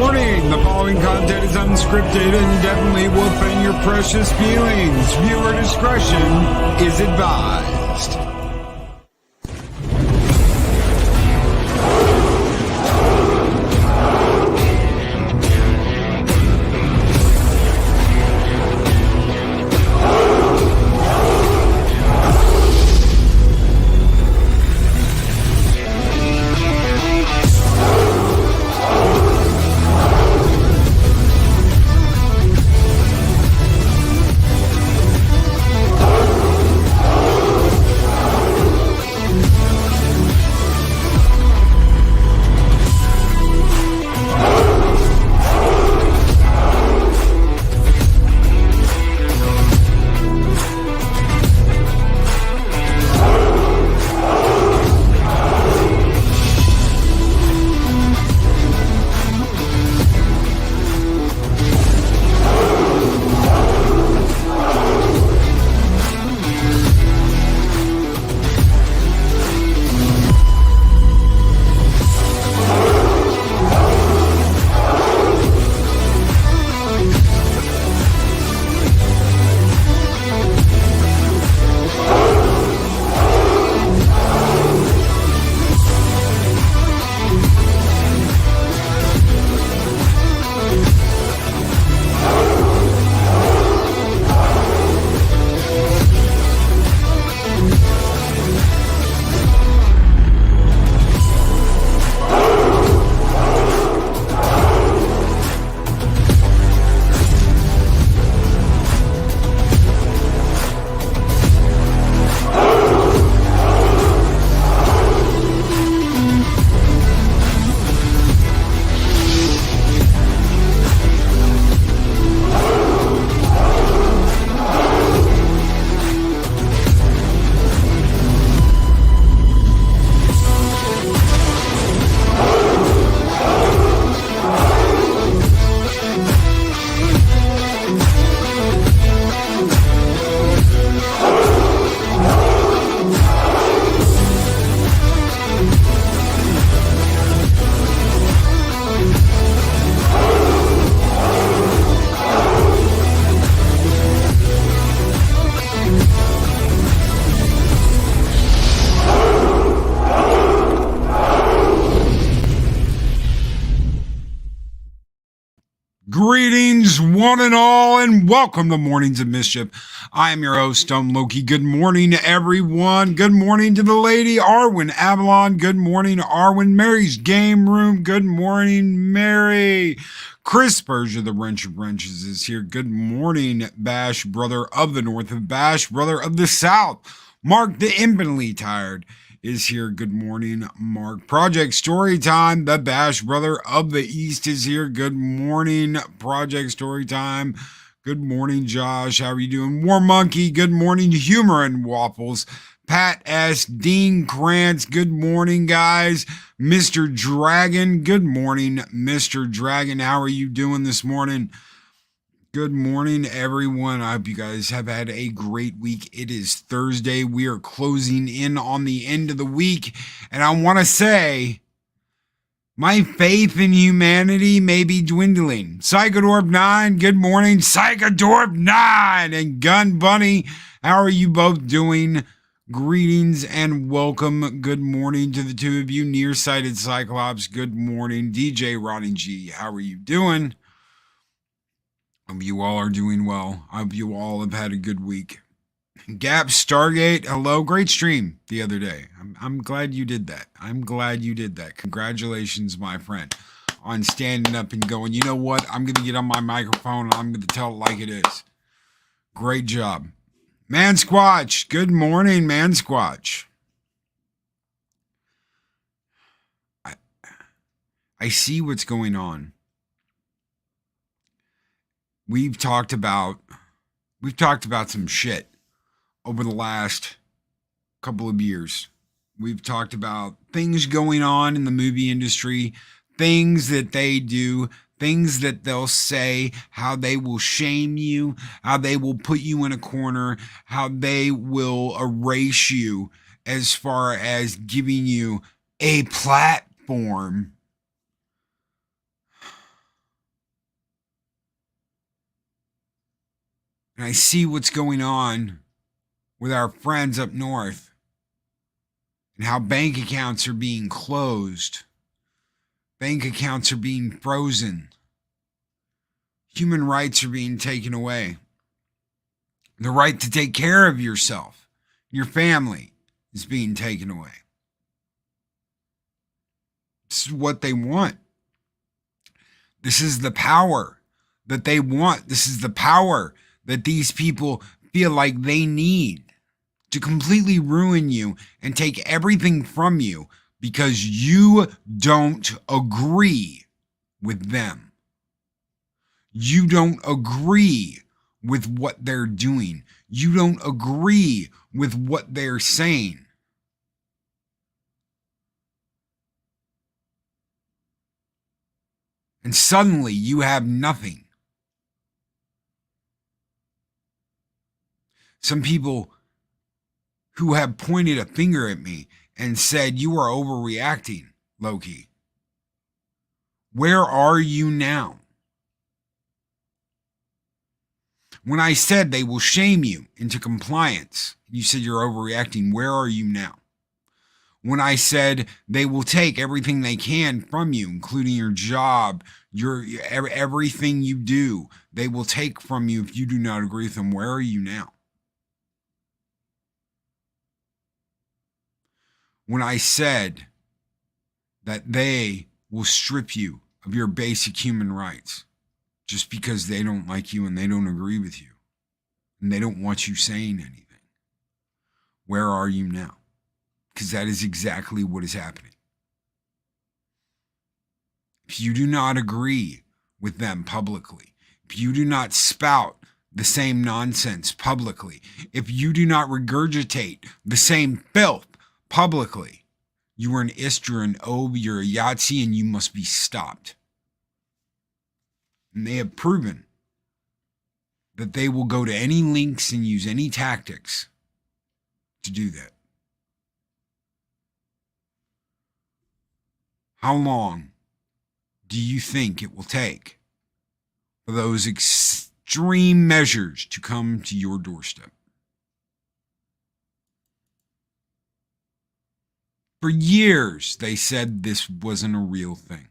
Warning, the following content is unscripted and definitely will offend your precious feelings. Viewer discretion is advised. Greetings, one and all, and welcome to Mornings of Mischief. I am your host, Stone Loki. Good morning, everyone. Good morning to the lady, Arwen Avalon. Good morning, Arwen. Mary's Game Room. Good morning, Mary. Chris Berger, the Wrench of Wrenches, is here. Good morning, Bash, brother of the North, and Bash, brother of the South. Mark, the infinitely tired, is here. Good morning, Mark. Project Storytime, the Bash brother of the East, is here. Good morning, Project Storytime. Good morning, Josh. How are you doing? War Monkey, good morning. Humor and Waffles. Pat S. Dean Krantz, good morning, guys. Mr. Dragon, good morning, Mr. Dragon. How are you doing this morning? Good morning, everyone. I hope you guys have had a great week. It is Thursday. We are closing in on the end of the week. And I want to say, my faith in humanity may be dwindling. Psychodorp9, good morning. Psychodorp9 and Gun Bunny, how are you both doing? Greetings and welcome. Good morning to the two of you. Nearsighted Cyclops, good morning. DJ Ronnie G, how are you doing? I hope you all are doing well. I hope you all have had a good week. Gap Stargate, hello. Great stream the other day. I'm glad you did that. I'm glad you did that. Congratulations, my friend, on standing up and going, you know what? I'm going to get on my microphone and I'm going to tell it like it is. Great job. Man Squatch, good morning, Man Squatch. I see what's going on. We've talked about some shit over the last couple of years. We've talked about things going on in the movie industry, things that they do, things that they'll say, how they will shame you, how they will put you in a corner, how they will erase you as far as giving you a platform. And I see what's going on with our friends up north and how bank accounts are being closed. Bank accounts are being frozen. Human rights are being taken away. The right to take care of yourself, your family, is being taken away. This is what they want. This is the power that they want. This is the power that these people feel like they need to completely ruin you and take everything from you because you don't agree with them. You don't agree with what they're doing. You don't agree with what they're saying. And suddenly you have nothing. Some people who have pointed a finger at me and said, "You are overreacting, Loki." Where are you now? When I said they will shame you into compliance, you said you're overreacting. Where are you now? When I said they will take everything they can from you, including your job, everything you do, they will take from you if you do not agree with them. Where are you now? When I said that they will strip you of your basic human rights just because they don't like you and they don't agree with you and they don't want you saying anything, where are you now? Because that is exactly what is happening. If you do not agree with them publicly, if you do not spout the same nonsense publicly, if you do not regurgitate the same filth publicly, you are an ist, you're an obe, you're a Yahtzee, and you must be stopped. And they have proven that they will go to any lengths and use any tactics to do that. How long do you think it will take for those extreme measures to come to your doorstep? For years, they said this wasn't a real thing.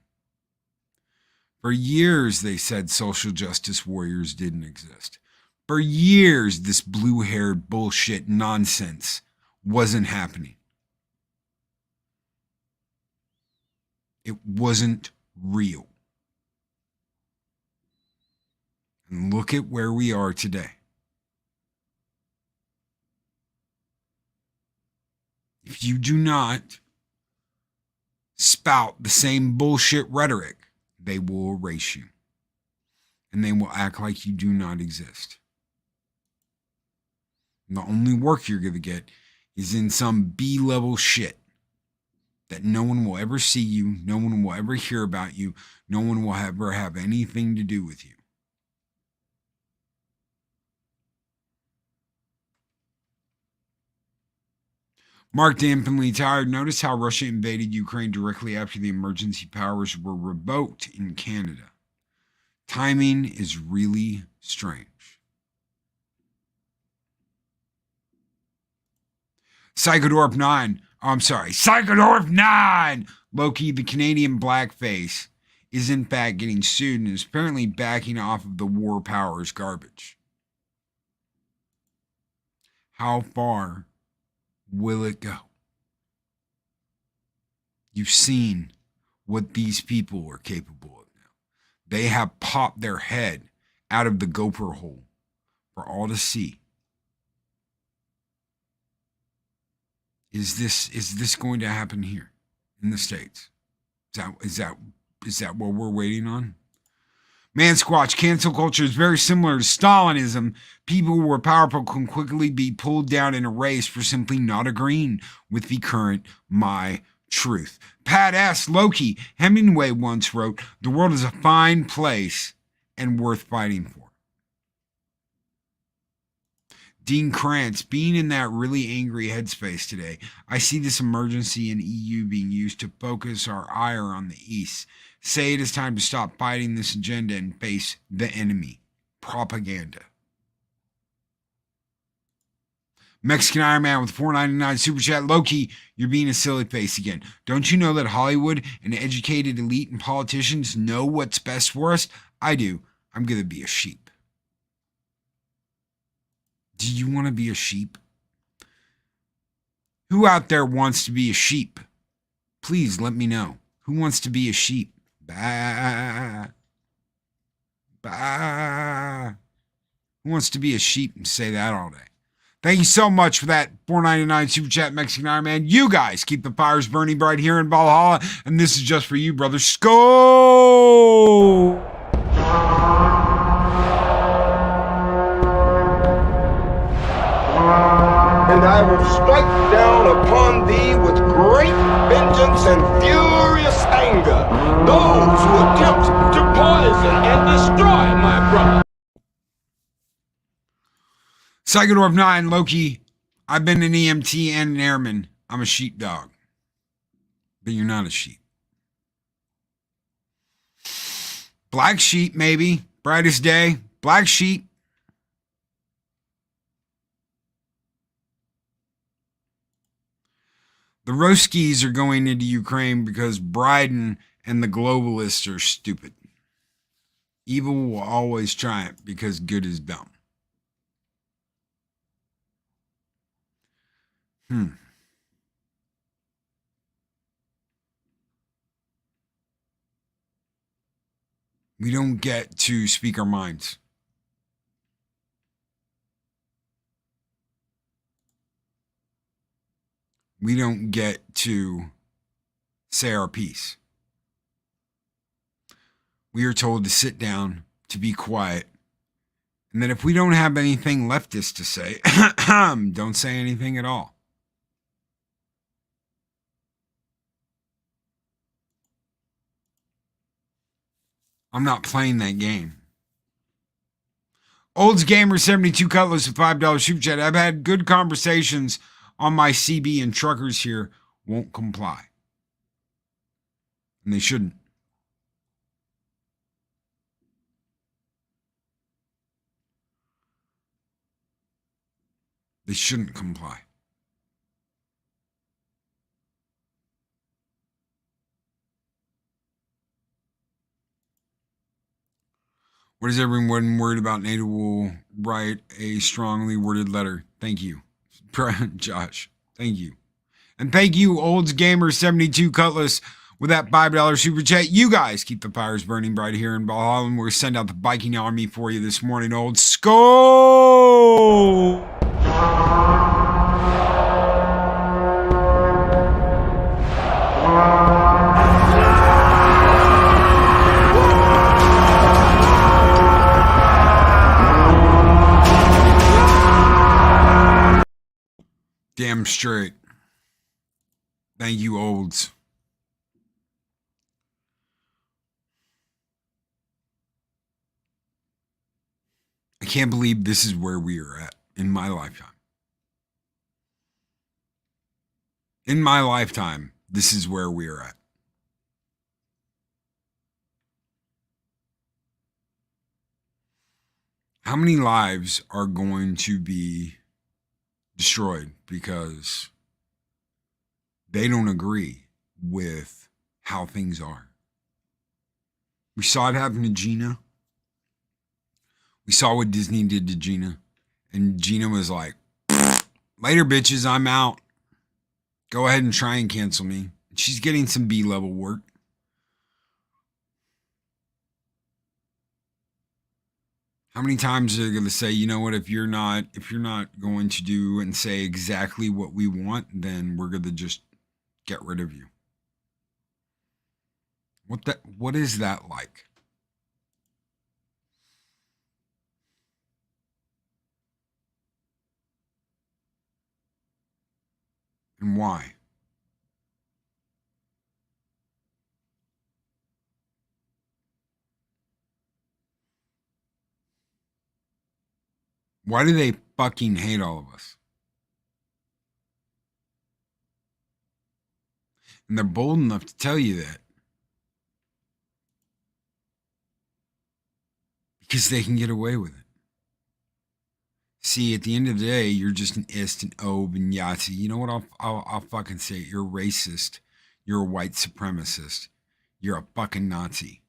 For years, they said social justice warriors didn't exist. For years, this blue-haired bullshit nonsense wasn't happening. It wasn't real. And look at where we are today. If you do not spout the same bullshit rhetoric, they will erase you. And they will act like you do not exist. And the only work you're going to get is in some B-level shit that no one will ever see you, no one will ever hear about you, no one will ever have anything to do with you. Mark Dampinley tired. Notice how Russia invaded Ukraine directly after the emergency powers were revoked in Canada. Timing is really strange. Psychodorf 9. Oh, I'm sorry. Psychodorf 9! Loki, the Canadian blackface, is in fact getting sued and is apparently backing off of the war powers garbage. How far will it go? You've seen what these people are capable of now. They have popped their head out of the gopher hole for all to see. Is this going to happen here in the States? Is that what we're waiting on? Man Squatch, cancel culture is very similar to Stalinism. People who are powerful can quickly be pulled down and erased for simply not agreeing with the current my truth. Pat S. Loki, Hemingway once wrote, "The world is a fine place and worth fighting for." Dean Krantz, being in that really angry headspace today, I see this emergency in EU being used to focus our ire on the East. Say it is time to stop fighting this agenda and face the enemy. Propaganda. Mexican Iron Man with $4.99 super chat. Low-key, you're being a silly face again. Don't you know that Hollywood and educated elite and politicians know what's best for us? I do. I'm going to be a sheep. Do you want to be a sheep? Who out there wants to be a sheep? Please let me know. Who wants to be a sheep? Bah. Bah. Who wants to be a sheep and say that all day? Thank you so much for that $4.99 super chat, Mexican Iron Man. You guys keep the fires burning bright here in Valhalla, and this is just for you, brother. Skull! And I will strike down upon thee with great vengeance and furious anger those who attempt to poison and destroy my brother. Psychodorf 9, Loki, I've been an EMT and an airman. I'm a sheepdog. But you're not a sheep. Black sheep, maybe. Brightest day. Black sheep. The Ruskies are going into Ukraine because Biden and the globalists are stupid. Evil will always triumph because good is dumb. We don't get to speak our minds. We don't get to say our piece. We are told to sit down, to be quiet, and that if we don't have anything leftist to say, don't say anything at all. I'm not playing that game. Olds Gamer 72 Cutlass with $5 super chat. I've had good conversations on my CB, and truckers here won't comply. And they shouldn't. They shouldn't comply. What is everyone worried about? Nato will write a strongly worded letter. Thank you. Josh, thank you. And thank you, Olds Gamer 72 Cutlass, with that $5 super chat. You guys keep the fires burning bright here in Valhalla, and we're send out the biking army for you this morning, old Skull! Damn straight. Thank you, Olds. I can't believe this is where we are at in my lifetime. In my lifetime, this is where we are at. How many lives are going to be destroyed because they don't agree with how things are? We saw it happen to Gina. We saw what Disney did to Gina. And Gina was like, later, bitches, I'm out. Go ahead and try and cancel me. She's getting some B-level work. How many times are they going to say, you know what, if you're not going to do and say exactly what we want, then we're going to just get rid of you? What is that like? And why? Why do they fucking hate all of us? And they're bold enough to tell you that because they can get away with it. See, at the end of the day, you're just an ist, an obe, and Yahtzee. You know what? I'll fucking say it. You're a racist. You're a white supremacist. You're a fucking Nazi.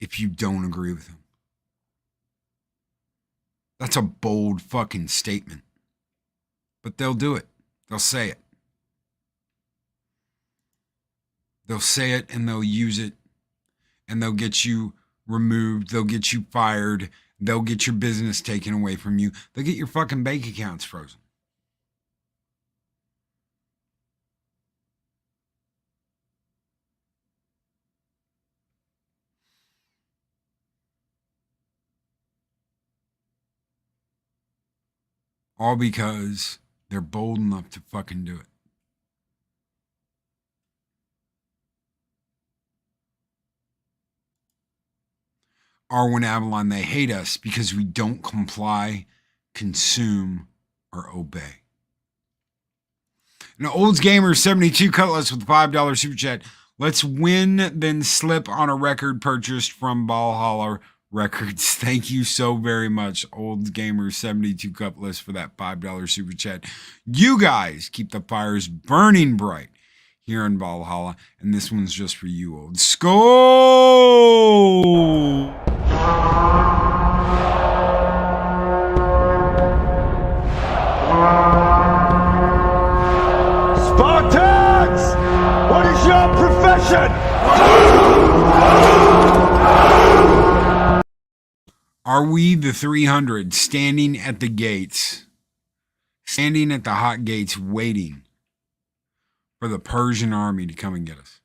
If you don't agree with him. That's a bold fucking statement. But they'll do it. They'll say it. They'll say it and they'll use it. And they'll get you removed. They'll get you fired. They'll get your business taken away from you. They'll get your fucking bank accounts frozen. All because they're bold enough to fucking do it. Arwen Avalon, they hate us because we don't comply, consume, or obey. And Olds Gamer 72 Cutlass with $5 super chat. Let's win, then slip on a record purchased from Valhalla Records. Thank you so very much, Olds Gamer 72 Cutlass, for that $5 super chat. You guys keep the fires burning bright here in Valhalla, and this one's just for you, Old Skull. Spartans! What is your profession? Are we the 300 standing at the gates, standing at the hot gates waiting for the Persian army to come and get us?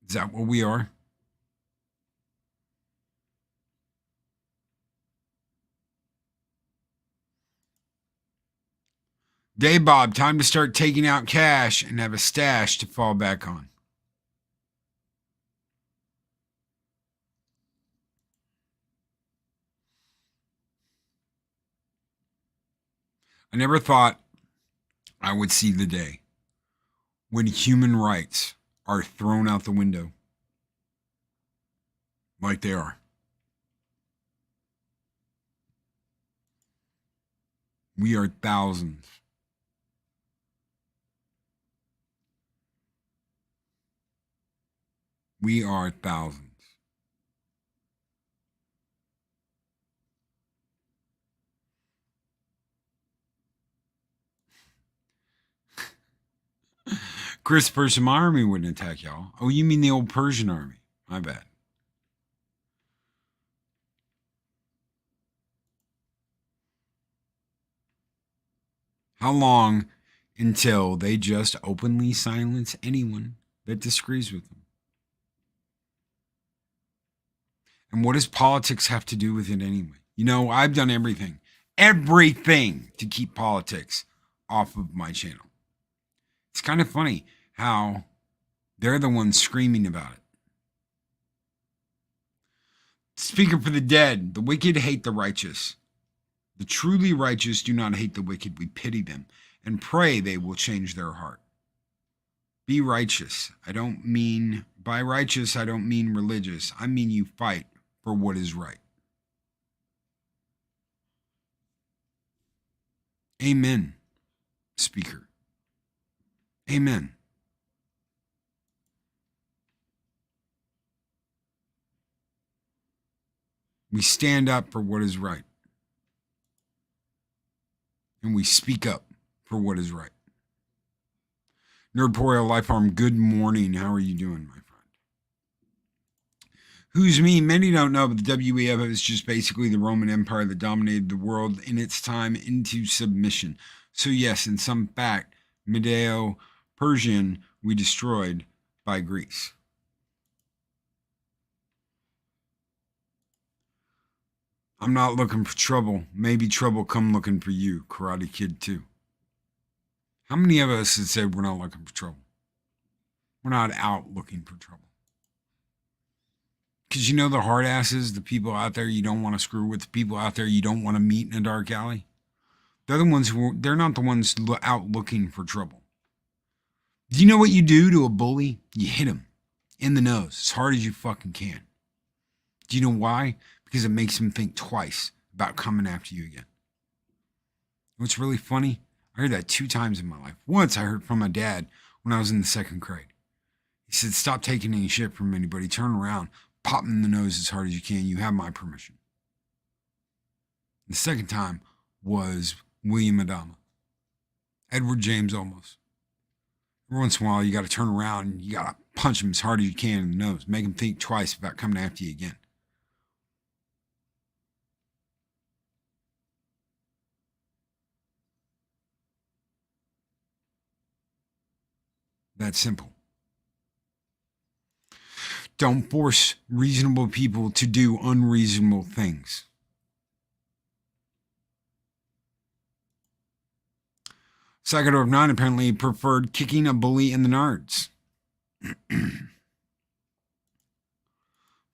Is that what we are? Day Bob, time to start taking out cash and have a stash to fall back on. I never thought I would see the day when human rights are thrown out the window like they are. We are thousands. We are thousands. Chris, Persian army wouldn't attack y'all. Oh, you mean the old Persian army? My bad. How long until they just openly silence anyone that disagrees with them? And what does politics have to do with it anyway? You know, I've done everything to keep politics off of my channel. It's kind of funny how they're the ones screaming about it. Speaker for the dead, the wicked hate the righteous. The truly righteous do not hate the wicked. We pity them and pray they will change their heart. Be righteous. By righteous, I don't mean religious. I mean you fight for what is right. Amen, Speaker. Amen. We stand up for what is right. And we speak up for what is right. Nerdporeal Lifearm, good morning. How are you doing, my friend? Who's me? Many don't know, but the WEF is just basically the Roman Empire that dominated the world in its time into submission. So yes, in some fact, Medeo-Persian we destroyed by Greece. I'm not looking for trouble. Maybe trouble come looking for you, Karate Kid 2. How many of us have said we're not looking for trouble? We're not out looking for trouble. Because you know the hard asses, the people out there you don't want to screw with, the people out there you don't want to meet in a dark alley, they're not the ones out looking for trouble. Do you know what you do to a bully? You hit him in the nose as hard as you fucking can. Do you know why? because it makes them think twice about coming after you again. What's really funny, I heard that 2 times in my life. Once I heard from my dad when I was in the 2nd grade. He said, stop taking any shit from anybody. Turn around, pop them in the nose as hard as you can. You have my permission. The second time was William Adama. Edward James Olmos. Every once in a while, you got to turn around and you got to punch him as hard as you can in the nose. Make him think twice about coming after you again. That's simple. Don't force reasonable people to do unreasonable things. Psychodor of 9 apparently preferred kicking a bully in the nards.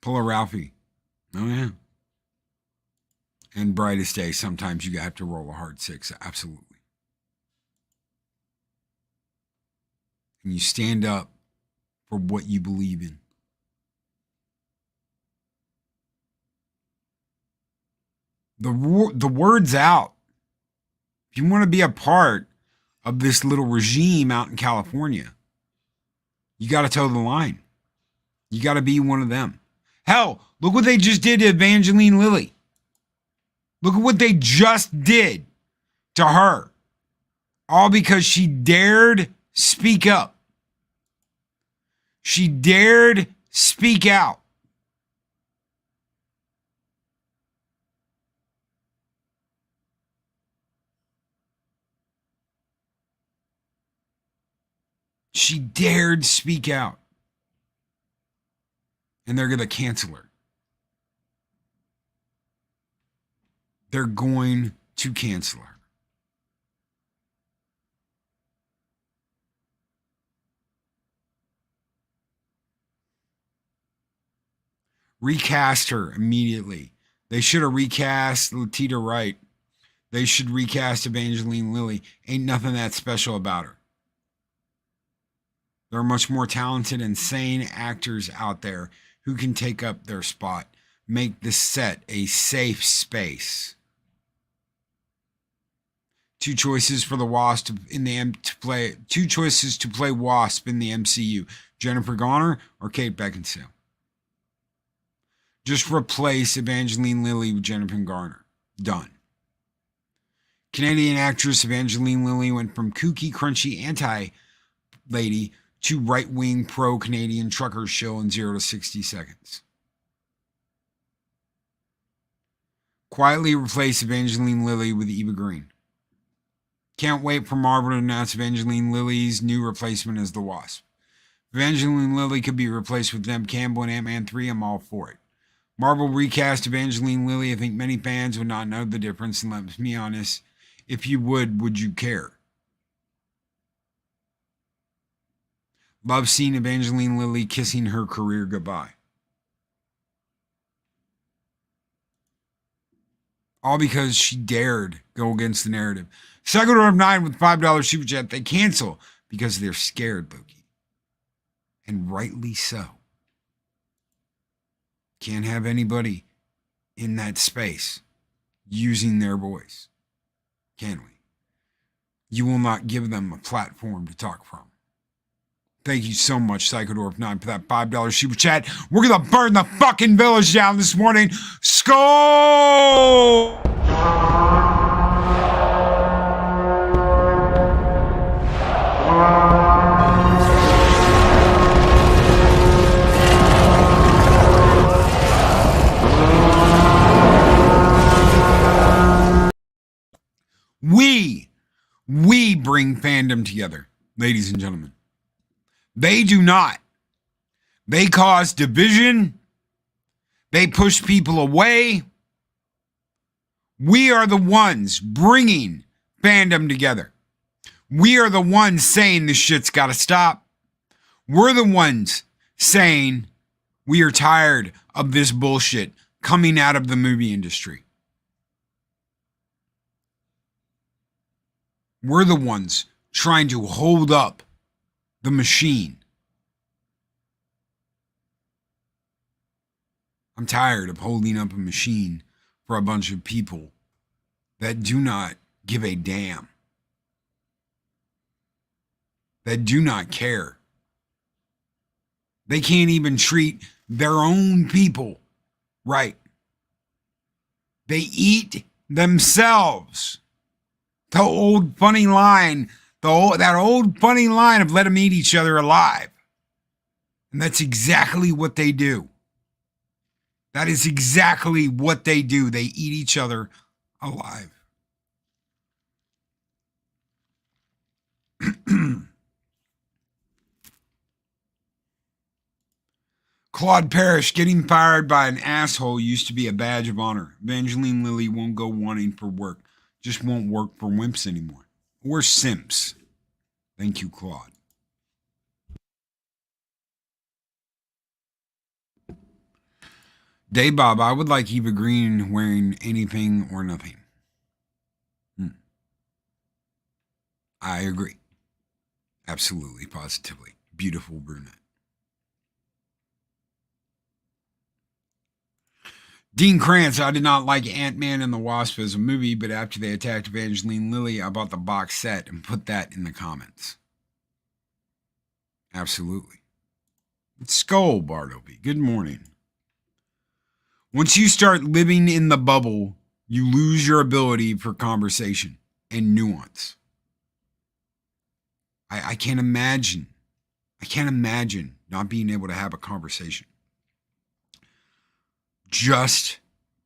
Puller Ralphie. Oh, yeah. And Brightest Day, sometimes you have to roll a hard 6. Absolutely. And you stand up for what you believe in. The word's out. If you want to be a part of this little regime out in California, you got to toe the line. You got to be one of them. Hell, look what they just did to Evangeline Lilly. Look at what they just did to her. All because she dared speak up. She dared speak out. She dared speak out. And they're going to cancel her. They're going to cancel her. Recast her immediately. They should have recast Letitia Wright. They should recast Evangeline Lilly. Ain't nothing that special about her. There are much more talented and sane actors out there who can take up their spot. Make the set a safe space. 2 choices for the Wasp two choices to play Wasp in the MCU. Jennifer Garner or Kate Beckinsale. Just replace Evangeline Lilly with Jennifer Garner. Done. Canadian actress Evangeline Lilly went from kooky, crunchy anti-lady to right-wing pro-Canadian trucker show in 0 to 60 seconds. Quietly replace Evangeline Lilly with Eva Green. Can't wait for Marvel to announce Evangeline Lilly's new replacement as the Wasp. If Evangeline Lilly could be replaced with Neb Campbell in Ant-Man 3, I'm all for it. Marvel recast Evangeline Lilly. I think many fans would not know the difference, and let me be honest, if you would you care? Love seeing Evangeline Lilly kissing her career goodbye. All because she dared go against the narrative. Psychodor of 9 with $5 super chat. They cancel because they're scared, Loki. And rightly so. Can't have anybody in that space using their voice. Can we? You will not give them a platform to talk from. Thank you so much, Psychodor of 9, for that $5 super chat. We're going to burn the fucking village down this morning. Skull! We bring fandom together, ladies and gentlemen. They do not. They cause division. They push people away. We are the ones bringing fandom together. We are the ones saying this shit's got to stop. We're the ones saying we are tired of this bullshit coming out of the movie industry. We're the ones trying to hold up the machine. I'm tired of holding up a machine for a bunch of people that do not give a damn, that do not care. They can't even treat their own people right. They eat themselves. The old funny line, that old funny line of let them eat each other alive. And that's exactly what they do. That is exactly what they do. They eat each other alive. Claude Parrish, getting fired by an asshole used to be a badge of honor. Evangeline Lilly won't go wanting for work. Just won't work for wimps anymore. Or simps. Thank you, Claude. Day Bob, I would like Eva Green wearing anything or nothing. I agree. Absolutely, positively. Beautiful brunette. Dean Krantz, I did not like Ant-Man and the Wasp as a movie, but after they attacked Evangeline Lilly, I bought the box set and put that in the comments. Absolutely. Skull Bartleby, good morning. Once you start living in the bubble, you lose your ability for conversation and nuance. I can't imagine. I can't imagine not being able to have a conversation. Just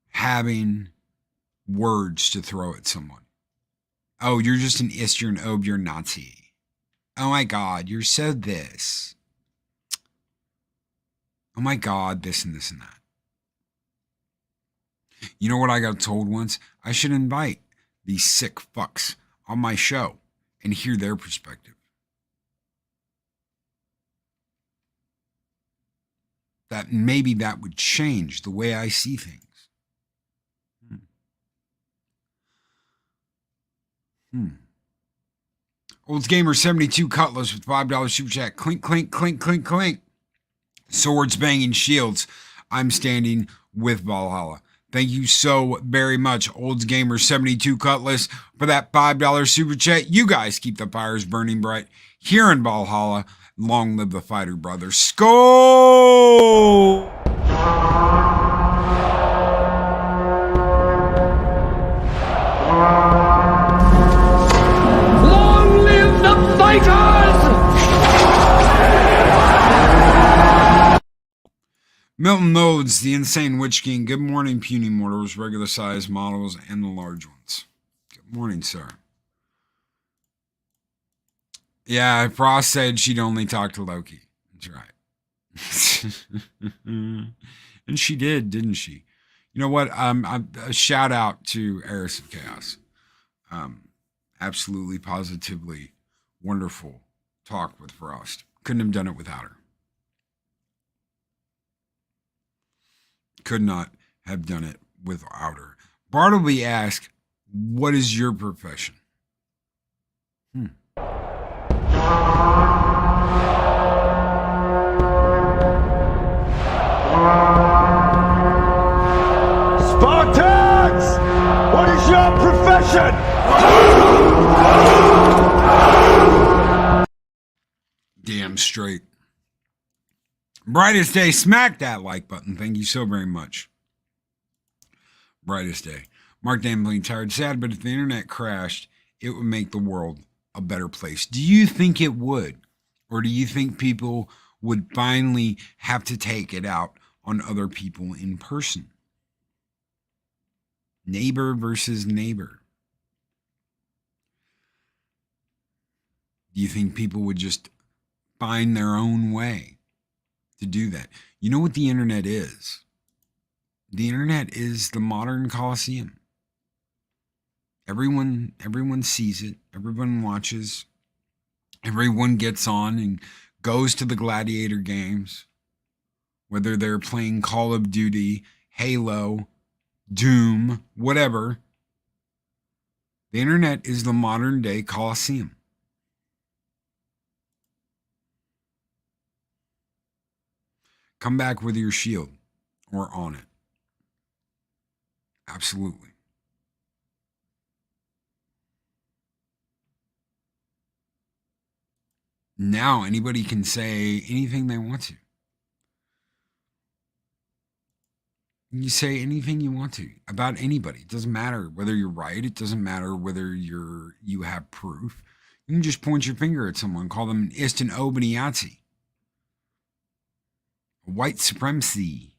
having words to throw at someone. Oh, you're just an ist, you're an ob, you're a Nazi. Oh my God, you're so this. Oh my God, this and this and that. You know what I got told once? I should invite these sick fucks on my show and hear their perspective. That maybe that would change the way I see things. Olds Gamer 72 Cutlass with $5 super chat. Clink, clink, clink, clink, clink. Swords banging shields. I'm standing with Valhalla. Thank you so very much, Olds Gamer 72 Cutlass, for that $5 super chat. You guys keep the fires burning bright here in Valhalla. Long live the fighter brothers. Skull! Long live the fighters! Milton Loads, the Insane Witch King. Good morning, puny mortals, regular size models, and the large ones. Good morning, sir. Yeah, Frost said she'd only talk to Loki. That's right. And she did, didn't she? You know what? A shout out to Eris of Chaos. Absolutely, positively wonderful talk with Frost. Couldn't have done it without her. Could not have done it without her. Bartleby asked, what is your profession? Spartans! What is your profession? Damn straight. Brightest Day, smack that like button. Thank you so very much. Brightest Day. Mark Dambling, tired, sad, but if the internet crashed, it would make the world a better place. Do you think it would? Or do you think people would finally have to take it out on other people in person? Neighbor versus neighbor. Do you think people would just find their own way to do that? You know what the internet is? The internet is the modern Coliseum. Everyone sees it. Everyone watches. Everyone gets on and goes to the gladiator games, whether they're playing Call of Duty, Halo, Doom, whatever. The internet is the modern day Coliseum. Come back with your shield or on it. Absolutely. Now anybody can say anything they want to. You say anything you want to about anybody. It doesn't matter whether you're right. It doesn't matter whether you have proof. You can just point your finger at someone, call them an Istan Obaniazi, a white supremacy,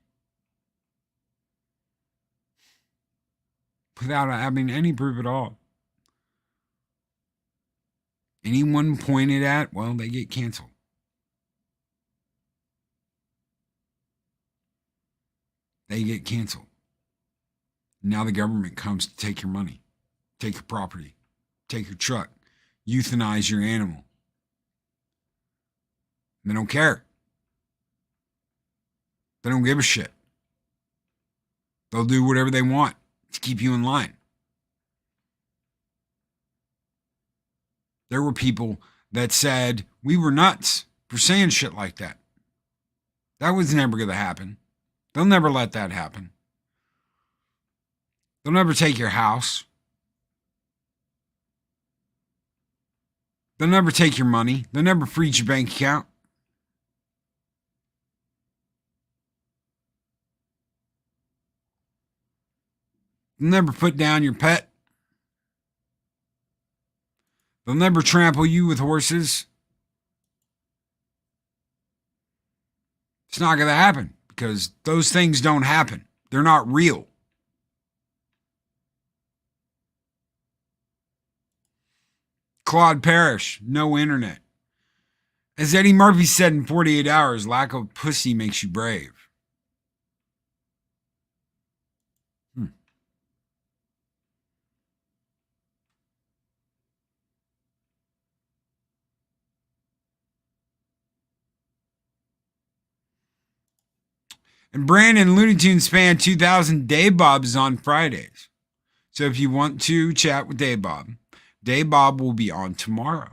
without having any proof at all. Anyone pointed at, well, they get canceled. They get canceled. Now the government comes to take your money, take your property, take your truck, euthanize your animal. They don't care. They don't give a shit. They'll do whatever they want to keep you in line. There were people that said we were nuts for saying shit like that. That was never going to happen. They'll never let that happen. They'll never take your house. They'll never take your money. They'll never freeze your bank account. They'll never put down your pet. They'll never trample you with horses. It's not going to happen because those things don't happen. They're not real. Claude Parrish, no internet. As Eddie Murphy said in 48 Hours, lack of pussy makes you brave. And Brandon, Looney Tunes fan 2000, Dave Bob is on Fridays. So if you want to chat with Dave Bob will be on tomorrow.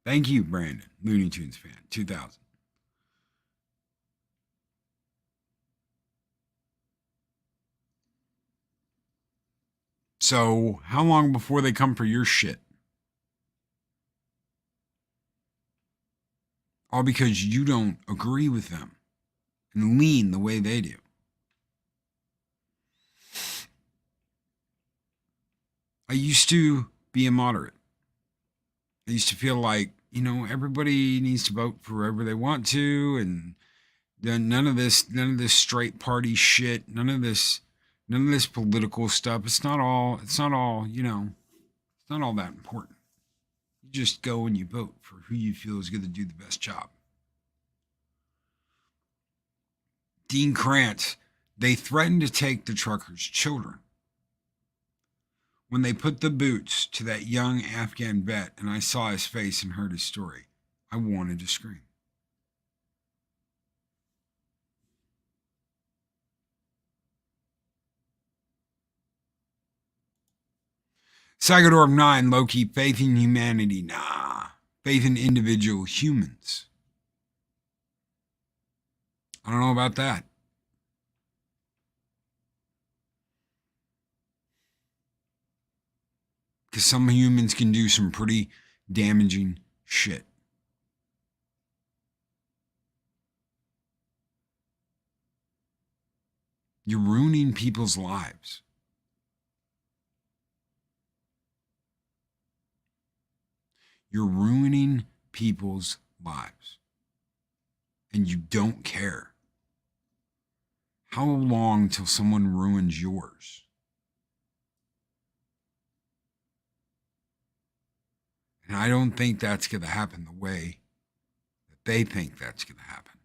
Thank you, Brandon, Looney Tunes fan 2000. So how long before they come for your shit? All because you don't agree with them and lean the way they do. I used to be a moderate. I used to feel like, everybody needs to vote for whoever they want to, and then none of this straight party shit, none of this political stuff. It's not all, it's not all that important. You just go and you vote for who you feel is going to do the best job. Dean Krantz, they threatened to take the truckers' children. When they put the boots to that young Afghan vet and I saw his face and heard his story, I wanted to scream. Psychodorm 9, low-key, faith in humanity, nah. Faith in individual humans. I don't know about that. Because some humans can do some pretty damaging shit. You're ruining people's lives. You're ruining people's lives. And you don't care. How long till someone ruins yours? And I don't think that's going to happen the way that they think that's going to happen.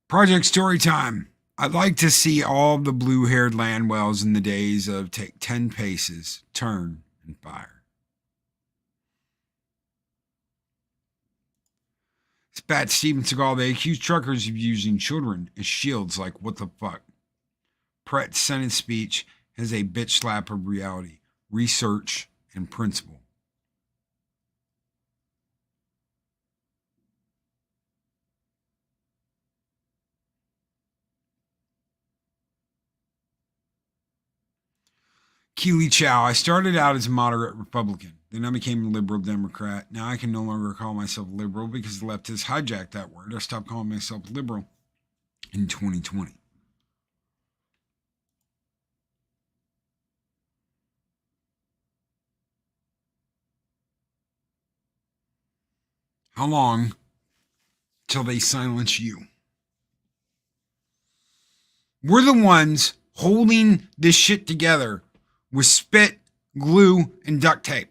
Project Storytime. I'd like to see all the blue-haired Landwells in the days of take 10 paces, turn, and fire. Spat Steven Seagal, they accuse truckers of using children as shields like what the fuck. Pratt's Senate speech has a bitch slap of reality, research, and principle. Keely Chow, I started out as a moderate Republican. Then I became a liberal Democrat. Now I can no longer call myself liberal because the left has hijacked that word. I stopped calling myself liberal in 2020. How long till they silence you? We're the ones holding this shit together with spit, glue, and duct tape.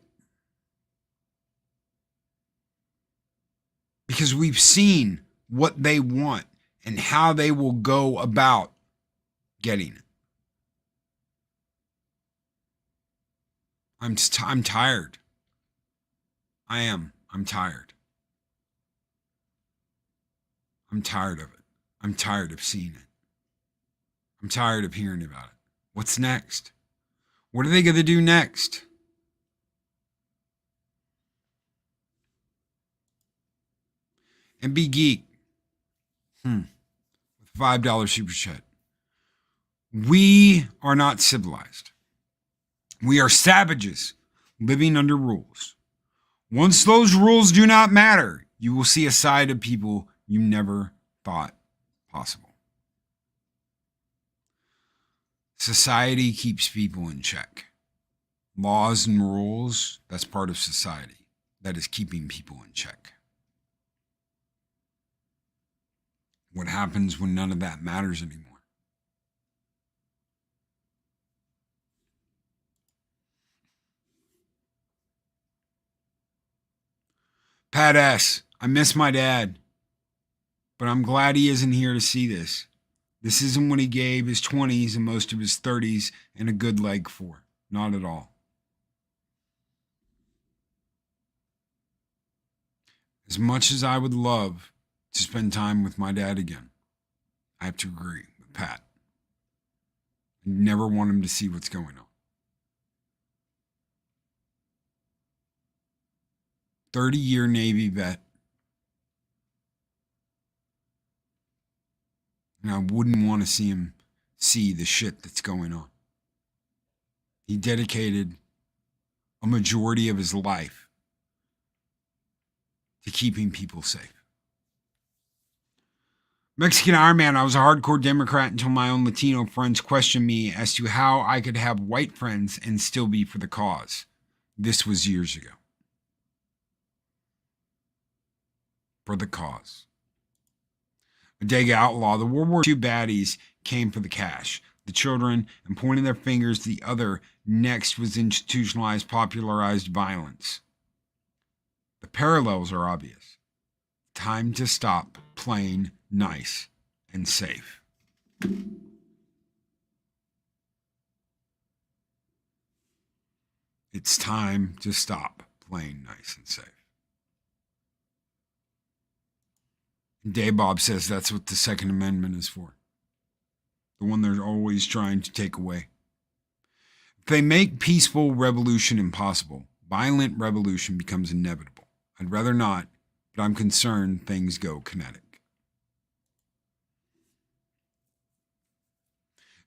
Because we've seen what they want and how they will go about getting it. I'm tired. I am. I'm tired. I'm tired of it. I'm tired of seeing it. I'm tired of hearing about it. What's next? What are they going to do next? And be geek. With $5 super chat. We are not civilized. We are savages living under rules. Once those rules do not matter, you will see a side of people you never thought possible. Society keeps people in check. Laws and rules, that's part of society. That is keeping people in check. What happens when none of that matters anymore? Pat S., I miss my dad, but I'm glad he isn't here to see this. This isn't what he gave his 20s and most of his 30s and a good leg for. Not at all. As much as I would love to spend time with my dad again, I have to agree with Pat. I never want him to see what's going on. 30-year Navy vet. And I wouldn't want to see him see the shit that's going on. He dedicated a majority of his life to keeping people safe. Mexican Iron Man, I was a hardcore Democrat until my own Latino friends questioned me as to how I could have white friends and still be for the cause. This was years ago. For the cause. Bodega Outlaw, the World War II baddies came for the cash, the children, and pointing their fingers the other. Next was institutionalized, popularized violence. The parallels are obvious. Time to stop playing nice and safe. It's time to stop playing nice and safe. Dave Bob says that's what the Second Amendment is for. The one they're always trying to take away. If they make peaceful revolution impossible, violent revolution becomes inevitable. I'd rather not, but I'm concerned things go kinetic.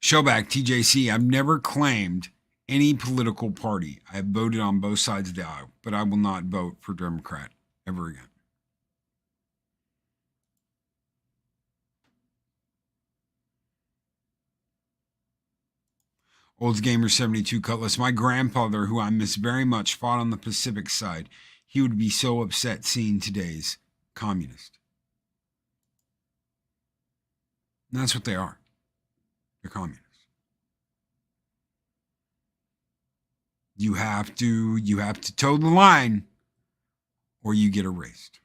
Showback, TJC, I've never claimed any political party. I have voted on both sides of the aisle, but I will not vote for Democrat ever again. Olds Gamer 72 Cutlass. My grandfather, who I miss very much, fought on the Pacific side. He would be so upset seeing today's communist. And that's what they are. They're communists. You have to toe the line or you get erased.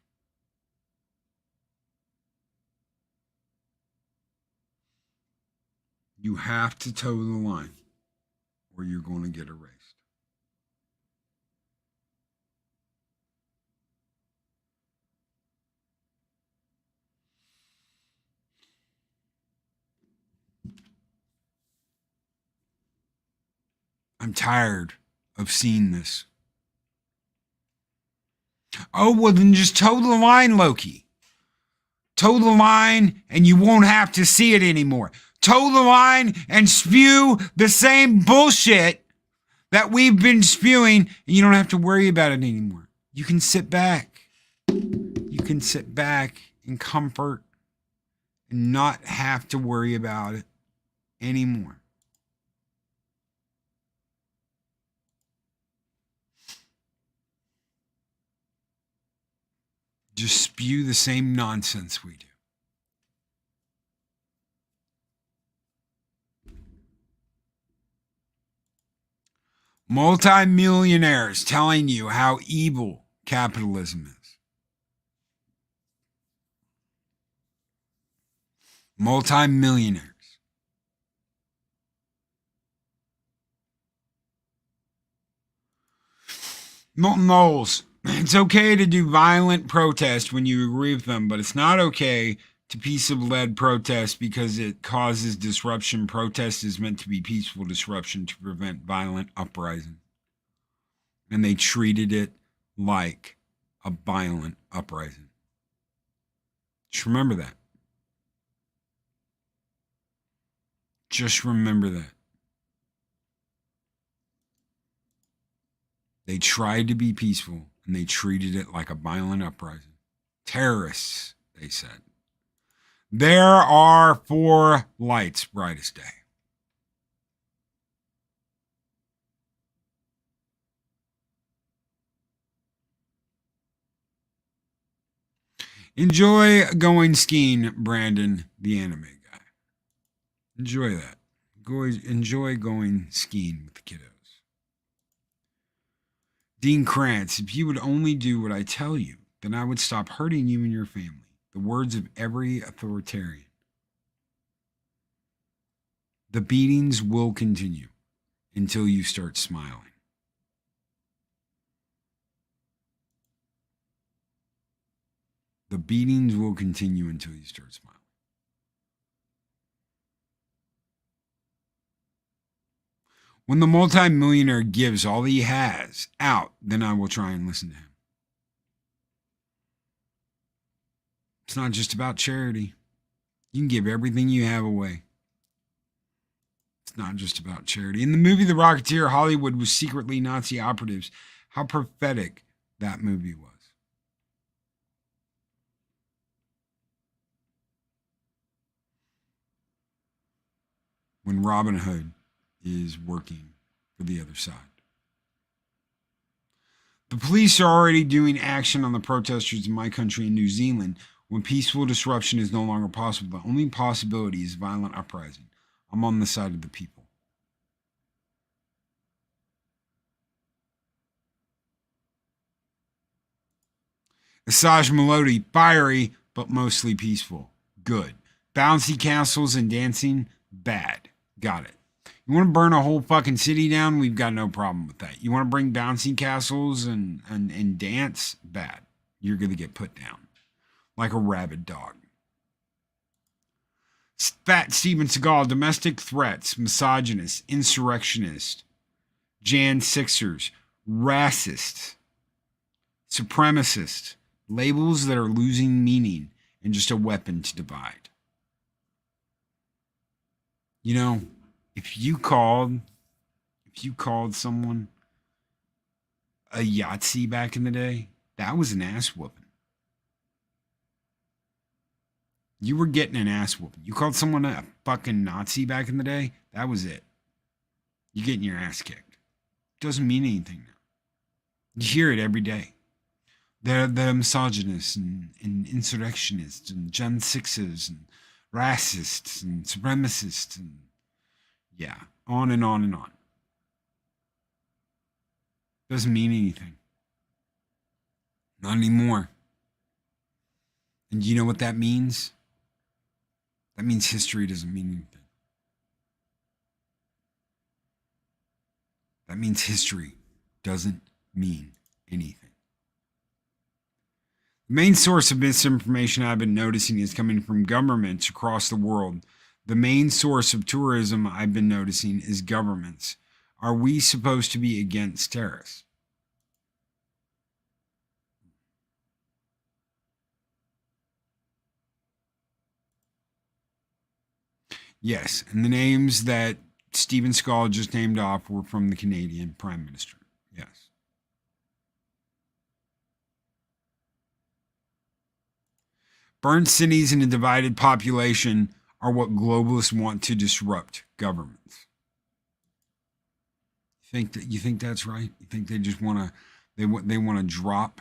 You have to toe the line or you're going to get erased. I'm tired of seeing this. Oh, well, then just toe the line, Loki. Toe the line and you won't have to see it anymore. Toe the line and spew the same bullshit that we've been spewing, and you don't have to worry about it anymore. You can sit back. You can sit back in comfort and not have to worry about it anymore. Just spew the same nonsense we do. Multi-millionaires telling you how evil capitalism is. Multi-millionaires. Milton Knowles. It's okay to do violent protest when you agree with them, but it's not okay to peaceable-led protest because it causes disruption. Protest is meant to be peaceful disruption to prevent violent uprising. And they treated it like a violent uprising. Just remember that. Just remember that. They tried to be peaceful, and they treated it like a violent uprising. Terrorists, they said. There are 4 lights, brightest day. Enjoy going skiing, Brandon, the anime guy. Enjoy that. Enjoy going skiing with the kiddos. Dean Krantz, if you would only do what I tell you, then I would stop hurting you and your family. The words of every authoritarian. The beatings will continue until you start smiling. The beatings will continue until you start smiling. When the multimillionaire gives all he has out, then I will try and listen to him. It's not just about charity. You can give everything you have away. It's not just about charity. In the movie The Rocketeer, Hollywood was secretly Nazi operatives. How prophetic that movie was. When Robin Hood is working for the other side. The police are already doing action on the protesters in my country in New Zealand. When peaceful disruption is no longer possible, the only possibility is violent uprising. I'm on the side of the people. Asajj Melody, fiery, but mostly peaceful. Good. Bouncy castles and dancing, bad. Got it. You want to burn a whole fucking city down? We've got no problem with that. You want to bring bouncy castles and dance? Bad. You're going to get put down. Like a rabid dog. Fat Steven Seagal, domestic threats, misogynist, insurrectionist, Jan Sixers, racist, supremacist, labels that are losing meaning and just a weapon to divide. You know, if you called someone a Yahtzee back in the day, that was an ass whooping. You were getting an ass whooping. You called someone a fucking Nazi back in the day, that was it. You're getting your ass kicked. Doesn't mean anything now. You hear it every day. They're misogynists and insurrectionists and Gen Sixes and racists and supremacists and yeah, on and on and on. Doesn't mean anything. Not anymore. And you know what that means? That means history doesn't mean anything. That means history doesn't mean anything. The main source of misinformation I've been noticing is coming from governments across the world. The main source of tourism I've been noticing is governments Are we supposed to be against terrorists? Yes, and the names that Stephen Skull just named off were from the Canadian Prime Minister. Yes. Burned cities and a divided population are what globalists want to disrupt governments. You think that's right? You think they just want to they want to drop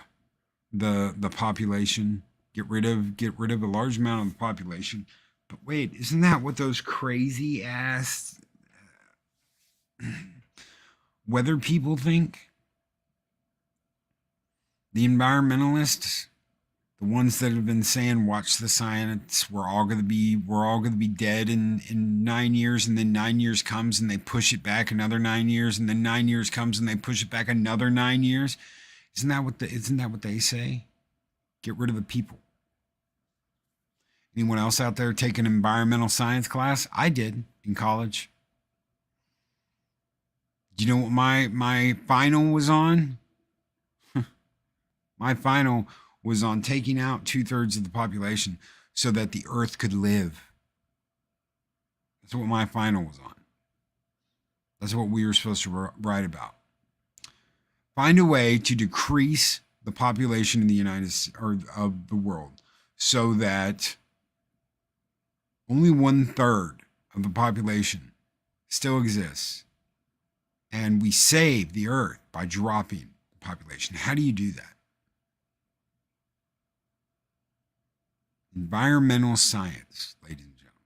the population, get rid of a large amount of the population? But wait, isn't that what those crazy ass weather people think? The environmentalists, the ones that have been saying, watch the science, we're all gonna be dead in 9 years, and then 9 years comes and they push it back another 9 years, and then 9 years comes and they push it back another 9 years. Isn't that what they say? Get rid of the people. Anyone else out there take an environmental science class? I did in college. Do you know what my final was on? My final was on taking out 2/3 of the population so that the earth could live. That's what my final was on. That's what we were supposed to write about. Find a way to decrease the population in the United States or of the world so that only 1/3 of the population still exists, and we save the earth by dropping the population. How do you do that? Environmental science, ladies and gentlemen.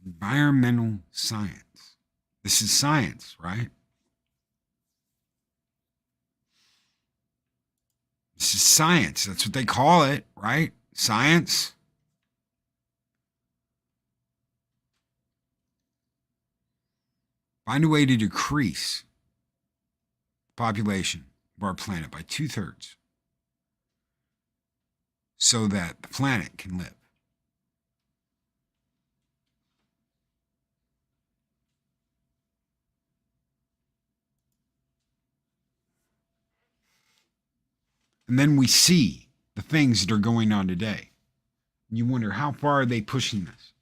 Environmental science. This is science, right? This is science. That's what they call it, right? Science. Find a way to decrease the population of our planet by 2/3 so that the planet can live. And then we see the things that are going on today. And you wonder, how far are they pushing this?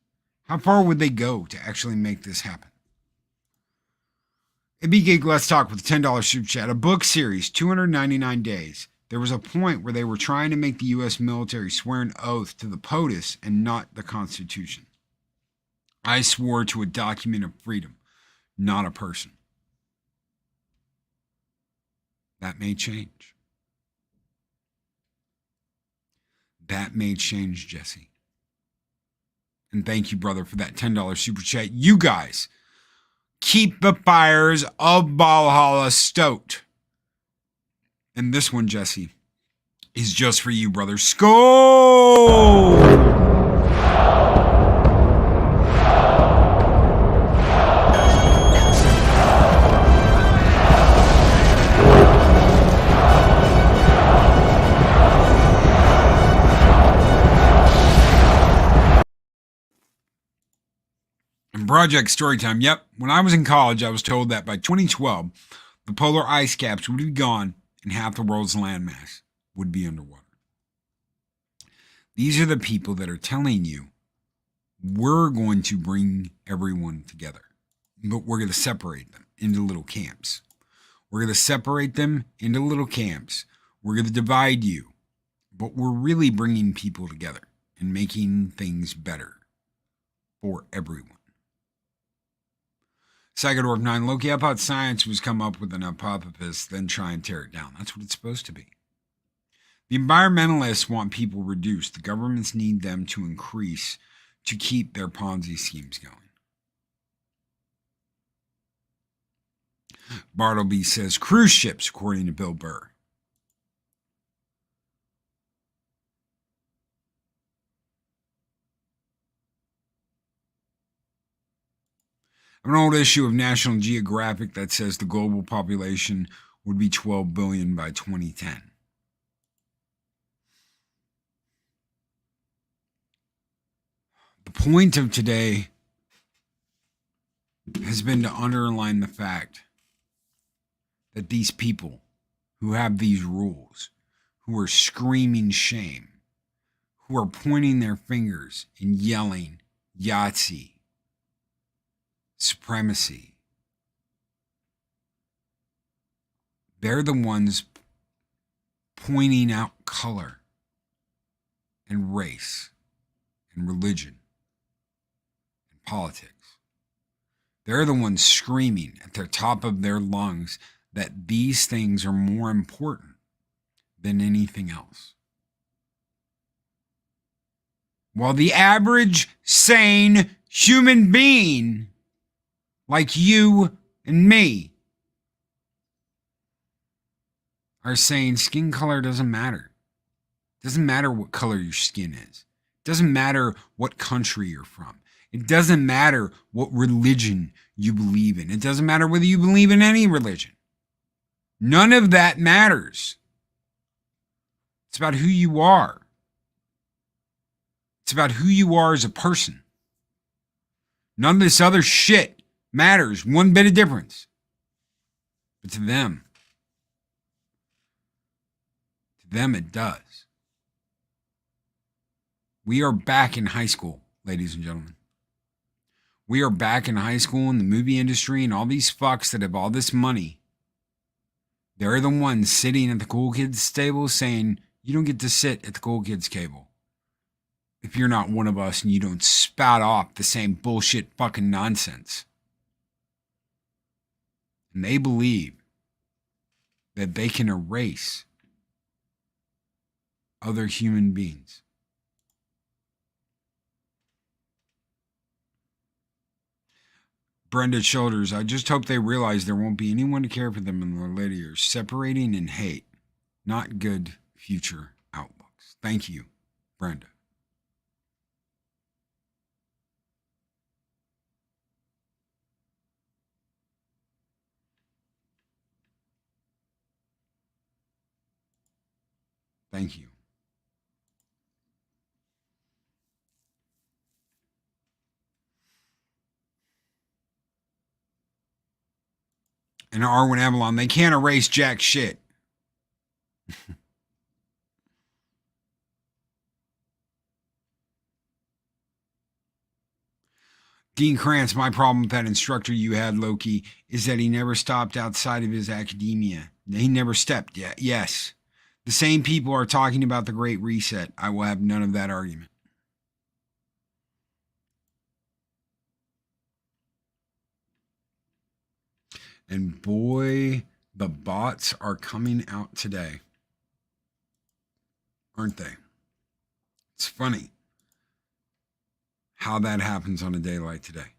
How far would they go to actually make this happen? AB Gig, let's talk with a $10 super chat. A book series, 299 days. There was a point where they were trying to make the U.S. military swear an oath to the POTUS and not the Constitution. I swore to a document of freedom, not a person. That may change. That may change, Jesse. And thank you, brother, for that $10 super chat. You guys, keep the fires of Valhalla stoked. And this one, Jesse, is just for you, brother. Skol! Project Storytime. Yep. When I was in college, I was told that by 2012, the polar ice caps would be gone and half the world's landmass would be underwater. These are the people that are telling you we're going to bring everyone together, but we're going to separate them into little camps. We're going to separate them into little camps. We're going to divide you, but we're really bringing people together and making things better for everyone. Psychodorf 9, Loki, I thought science was come up with an hypothesis, then try and tear it down. That's what it's supposed to be. The environmentalists want people reduced. The governments need them to increase to keep their Ponzi schemes going. Bartleby says cruise ships, according to Bill Burr. I have an old issue of National Geographic that says the global population would be 12 billion by 2010. The point of today has been to underline the fact that these people who have these rules, who are screaming shame, who are pointing their fingers and yelling Yahtzee, supremacy, they're the ones pointing out color and race and religion and politics. They're the ones screaming at the top of their lungs that these things are more important than anything else. While the average sane human being like you and me are saying skin color doesn't matter. It doesn't matter what color your skin is. It doesn't matter what country you're from. It doesn't matter what religion you believe in. It doesn't matter whether you believe in any religion. None of that matters. It's about who you are. It's about who you are as a person. None of this other shit matters one bit of difference. But to them it does. We are back in high school, ladies and gentlemen. We are back in high school in the movie industry, and all these fucks that have all this money, they're the ones sitting at the cool kids table saying, you don't get to sit at the cool kids table if you're not one of us and you don't spout off the same bullshit fucking nonsense. And they believe that they can erase other human beings. Brenda Shoulders, I just hope they realize there won't be anyone to care for them in their later years. Separating and hate, not good future outlooks. Thank you, Brenda. Thank you. And Arwen Avalon, they can't erase jack shit. Dean Krantz, my problem with that instructor you had, Loki, is that he never stopped outside of his academia. He never stepped yet. Yes. The same people are talking about the Great Reset. I will have none of that argument. And boy, the bots are coming out today. Aren't they? It's funny how that happens on a day like today.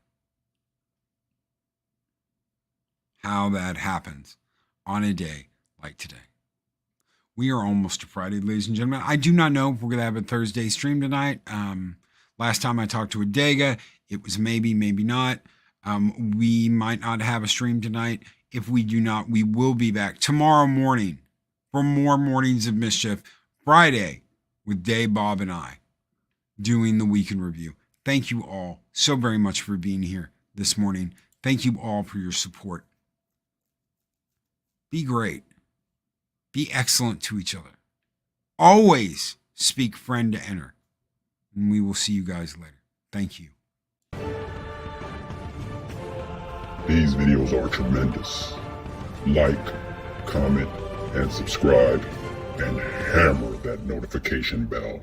How that happens on a day like today. We are almost to Friday, ladies and gentlemen. I do not know if we're going to have a Thursday stream tonight. Last time I talked to Adega, it was maybe, maybe not. We might not have a stream tonight. If we do not, we will be back tomorrow morning for more Mornings of Mischief. Friday with Dave, Bob, and I doing the Week in Review. Thank you all so very much for being here this morning. Thank you all for your support. Be great. Be excellent to each other. Always speak friend to enter. And we will see you guys later. Thank you. These videos are tremendous. Like, comment, and subscribe, and hammer that notification bell.